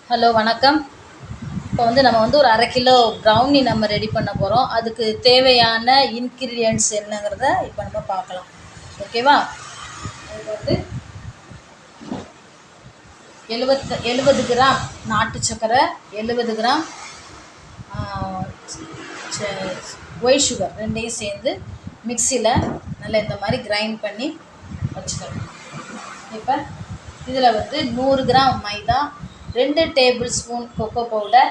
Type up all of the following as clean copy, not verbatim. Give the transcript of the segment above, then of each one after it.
Hello வணக்கம். இப்போ நம்ம ஒரு அரை கிலோ ப்ரௌனி நம்ம ரெடி பண்ண போகிறோம். அதுக்கு தேவையான இன்க்ரீடியன்ட்ஸ் என்னங்கிறத இப்போ நம்ம பார்க்கலாம். ஓகேவா? அதுக்கு 70 கிராம் நாட்டு சர்க்கரை, 70 கிராம் ஒயிட் சுகர் ரெண்டையும் சேர்ந்து மிக்சியில் நல்லா இந்த மாதிரி கிரைண்ட் பண்ணி வச்சுக்கணும். இப்போ இதில் 100 கிராம் மைதா, 2 டேபிள் ஸ்பூன் கொக்கோ பவுடர்,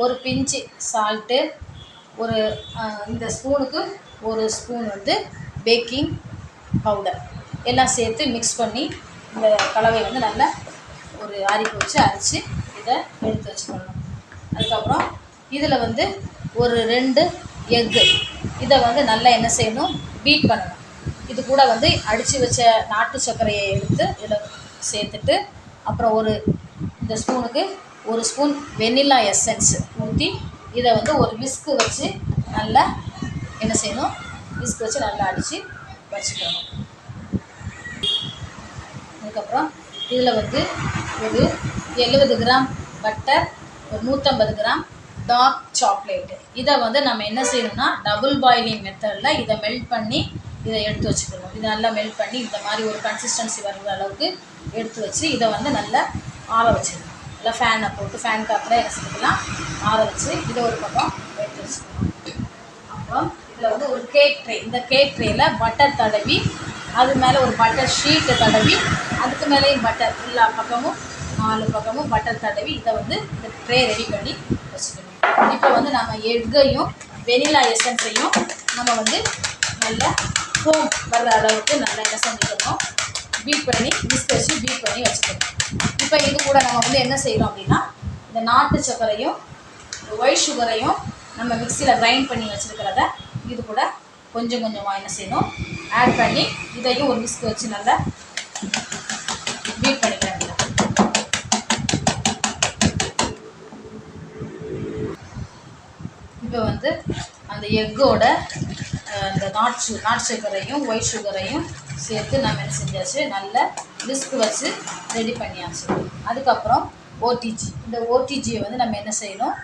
ஒரு பிஞ்சு சால்ட்டு, ஒரு இந்த ஸ்பூனுக்கு ஒரு ஸ்பூன் பேக்கிங் பவுடர் எல்லாம் சேர்த்து மிக்ஸ் பண்ணி இந்த கலவையை நல்லா ஒரு அரிப்பு வச்சு அரைச்சி இதை எடுத்து வச்சுக்கணும். அதுக்கப்புறம் இதில் ஒரு 2 எக்கு இதை நல்லா என்ன செய்யணும், பீட் பண்ணணும். இது கூட அடித்து வச்ச நாட்டு சர்க்கரையை எடுத்து இதில் சேர்த்துட்டு, அப்புறம் இந்த ஸ்பூனுக்கு ஒரு ஸ்பூன் வெனிலா எசன்ஸ் ஊற்றி இதை ஒரு விஸ்கு வச்சு நல்லா என்ன செய்யணும், விஸ்கு வச்சு நல்லா அடித்து வச்சுக்கணும். அதுக்கப்புறம் இதில் ஒரு 70 கிராம் பட்டர், ஒரு 150 கிராம் டார்க் சாக்லேட்டு இதை நம்ம என்ன செய்யணும்னா டபுள் பாயிலிங் மெத்தடில் இதை மெல்ட் பண்ணி இதை எடுத்து வச்சுக்கணும். இதை நல்லா மெல்ட் பண்ணி இந்த மாதிரி ஒரு கன்சிஸ்டன்சி வர்ற அளவுக்கு எடுத்து வச்சு இதை நல்லா ஆற வச்சிடணும். நல்லா ஃபேனை போட்டு ஃபேன் காத்தில் என்ன செஞ்சுக்கலாம், ஆற வச்சு இதை ஒரு பக்கம் எடுத்து வச்சுக்கணும். அப்புறம் இதில் ஒரு கேக் ட்ரே, இந்த கேக் ட்ரேயில் பட்டர் தடவி அது மேலே ஒரு பட்டர் ஷீட்டை தடவி அதுக்கு மேலேயும் பட்டர் எல்லா பக்கமும் 4 பக்கமும் பட்டர் தடவி இதை இந்த ட்ரே ரெடி பண்ணி வச்சுக்கணும். இப்போ நம்ம எக்கையும் வெனிலா எசன்ஸையும் நம்ம நல்லா ஃபோம் வர்ற அளவுக்கு நல்லா என்ன செஞ்சுக்கணும், பீட் பண்ணி விஸ்க் வச்சு பீட் பண்ணி வச்சுக்கணும். இப்போ இது கூட நம்ம என்ன செய்கிறோம் அப்படின்னா, இந்த நாட்டு சர்க்கரையும் ஒயிட் சுகரையும் நம்ம மிக்சியில் கிரைண்ட் பண்ணி வச்சுருக்கிறத இது கூட கொஞ்சம் கொஞ்சமாக என்ன செய்யணும், ஆட் பண்ணி இதையும் ஒரு விஸ்க் வச்சு நல்லா பீட் பண்ணிக்கலாம். இப்போ அந்த எக்கோட அந்த நாட்டு சர்க்கரையும் ஒயிட் சுகரையும் சேர்த்து நம்ம என்ன செஞ்சாச்சு, நல்லா விஸ்க் வச்சு ரெடி பண்ணியாச்சு. அதுக்கப்புறம் ஓடிஜி, இந்த ஓடிஜியை நம்ம என்ன செய்யணும்,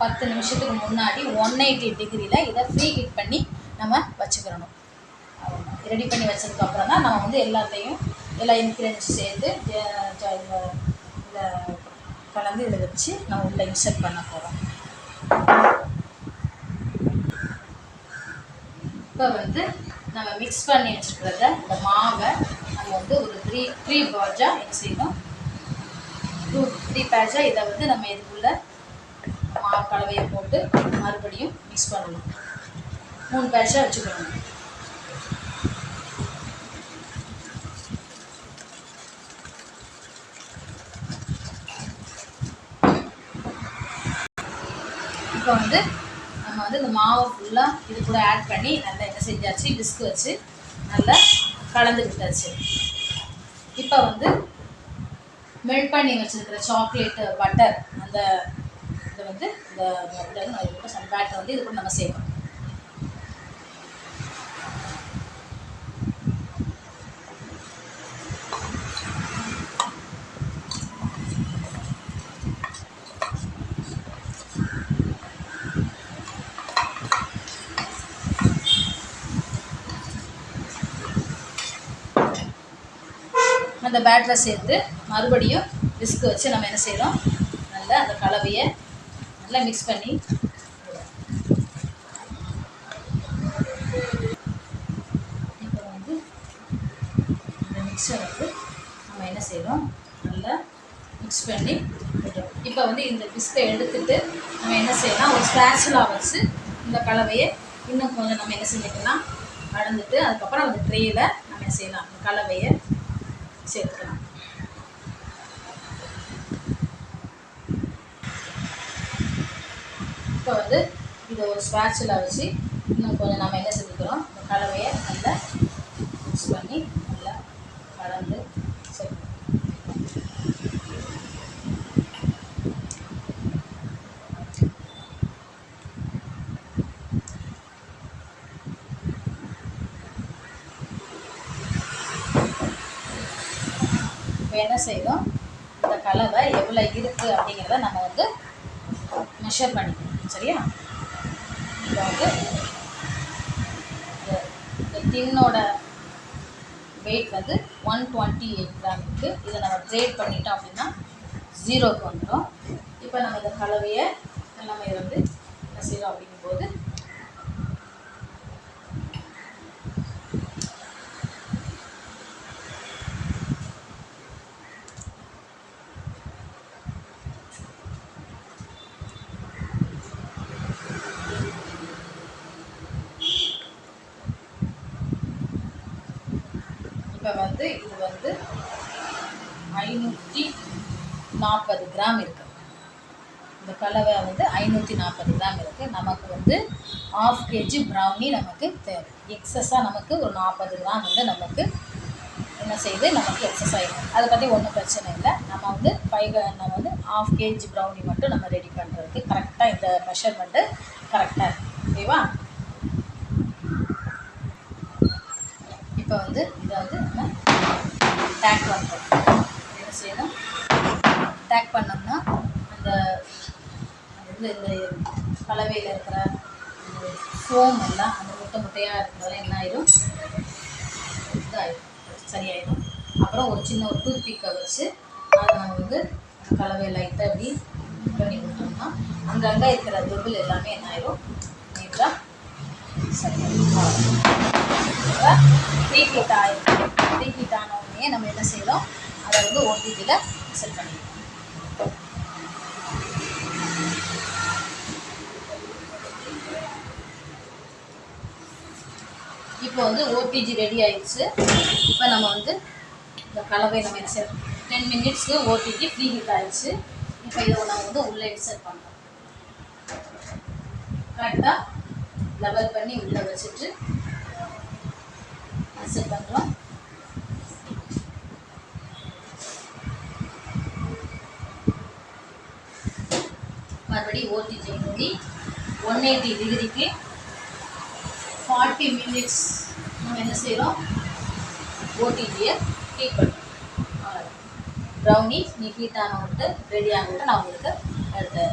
10 நிமிஷத்துக்கு முன்னாடி 180 டிகிரியில் இதை ப்ரீ ஹீட் பண்ணி நம்ம வச்சுக்கிறணும். ரெடி பண்ணி வச்சதுக்கப்புறம் தான் நம்ம எல்லாத்தையும் எல்லா இன்க்ரீடியன்ஸும் சேர்த்து இதை கலந்து இதை வச்சு நம்ம உள்ளே இன்சர்ட் பண்ண போகிறோம். இப்போ நம்ம மிக்ஸ் பண்ணி வச்சுருக்கிறத இந்த மாவை நம்ம ஒரு த்ரீ பேட்சாக என்ன செய்யணும், 3 பேட்சாக இதை நம்ம இதுக்குள்ளே மாவு கலவையை போட்டு மறுபடியும் மிக்ஸ் பண்ணணும். 3 பேட்சாக வச்சுக்கணும். இப்போ நம்ம இந்த மாவை ஃபுல்லாக இது கூட ஆட் பண்ணி நல்லா என்ன செஞ்சாச்சு, விஸ்க் வச்சு நல்லா கலந்து விட்டாச்சு. இப்போ மெல்ட் பண்ணி வச்சுருக்கிற சாக்லேட்டு பட்டர் அந்த இதை இந்த சம் பேட்டர் இது கூட நம்ம சேர்க்கணும். அந்த பேட்டரை சேர்த்து மறுபடியும் விஸ்க் வச்சு நம்ம என்ன செய்கிறோம், நல்லா அந்த கலவையை நல்லா மிக்ஸ் பண்ணி இப்போ இந்த மிக்ஸை நம்ம என்ன செய்கிறோம், நல்லா மிக்ஸ் பண்ணி விடுறோம். இப்போ இந்த விஸ்கை எடுத்துட்டு நம்ம என்ன செய்யலாம், ஒரு ஸ்பேச்சுலா வச்சு இந்த கலவையை இன்னும் கொஞ்சம் நம்ம என்ன செஞ்சுக்கலாம் கலந்துட்டு அதுக்கப்புறம் அந்த ட்ரேயில் நம்ம என்ன செய்யலாம், அந்த கலவையை சேர்த்துக்கலாம். இப்போ இதை ஒரு ஸ்பேச்சுலா வச்சு இன்னும் கொஞ்சம் நம்ம என்ன செஞ்சுக்கிறோம், இந்த கலவையை நல்லா மிக்ஸ் பண்ணி நல்லா கலந்து சேர்க்கணும். இப்போ என்ன செய்யணும், இந்த கலவை எவ்வளோ இருக்குது அப்படிங்கிறத நம்ம வந்து மெஷர் பண்ணிக்கணும். சரியா? இப்போ வந்து இந்த டின்னோட வெயிட் வந்து 128 கிராம் இருக்குது. இதை நம்ம கிரேட் பண்ணிட்டோம் அப்படின்னா 0க்கு வந்துடும். இப்போ நம்ம இந்த கலவையை நம்ம இதை வந்து என்ன செய்யறோம் அப்படிங்கும்போது இப்போ வந்து இது வந்து 540 கிராம் இருக்குது. இந்த கலவை வந்து 540 கிராம் இருக்குது. நமக்கு வந்து 1/2 kg ப்ரௌனி நமக்கு தேவை. எக்ஸஸாக நமக்கு ஒரு 40 கிராம் வந்து நமக்கு என்ன செய்யுது, நமக்கு எக்ஸஸ் ஆகிடும். அதை பற்றி ஒன்றும் பிரச்சனை இல்லை. நம்ம வந்து 1/2 kg ப்ரௌனி மட்டும் நம்ம ரெடி பண்ணுறதுக்கு கரெக்டாக இந்த மெஷர்மெண்ட்டு கரெக்டாக இருக்குது. ஓகேவா? இப்போ வந்து இதை வந்து நம்ம டேக் பண்ணுறோம். என்ன செய்யணும், டேக் பண்ணோம்னா அந்த இந்த கலவையில் இருக்கிற ஃபோம் எல்லாம் அந்த முட்டையாக இருக்கிறதெல்லாம் என்ன ஆயிடும், இதாகிடும், சரியாயிடும். அப்புறம் ஒரு சின்ன ஒரு டூத் பிக்கை வச்சு அதை நம்ம வந்து கலவையை லைட்டாக அப்படி பண்ணி கொடுத்தோம்னா அங்கங்கே இருக்கிற துகள் எல்லாமே என்ன ஆயிடும், நீட்டாக சரியாயிடும். ப்ரீஹீட் ஆகிடும். ப்ரீஹீட் ஆனவுடனே நம்ம என்ன செய்யறோம், அதை வந்து ஓடிஜியில் செட் பண்ணிடுவோம். இப்போ வந்து ஓடிஜி ரெடி ஆயிடுச்சு. இப்போ நம்ம வந்து இந்த கலவை நம்ம என்ன செய்யறோம், 10 மினிட்ஸ்க்கு ஓடிஜி ப்ரீ ஹீட் ஆயிடுச்சு. இப்போ இதை நம்ம வந்து உள்ளே இன்சர்ட் பண்ணுறோம். கரெக்டாக லெவல் பண்ணி உள்ளே வச்சுட்டு இன்சர்ட் பண்ணுறோம். மறுபடியும் ஓடிஜி மூடி 180 டிகிரிக்கு 40 மினிட்ஸ் நம்ம என்ன செய்கிறோம், ஓடிஜியை ஹீட் பண்ணுறோம். ப்ரௌனி நீ ஹீட் ஆன விட்டு ரெடி ஆகிட்டு நான் உங்களுக்கு எடுத்து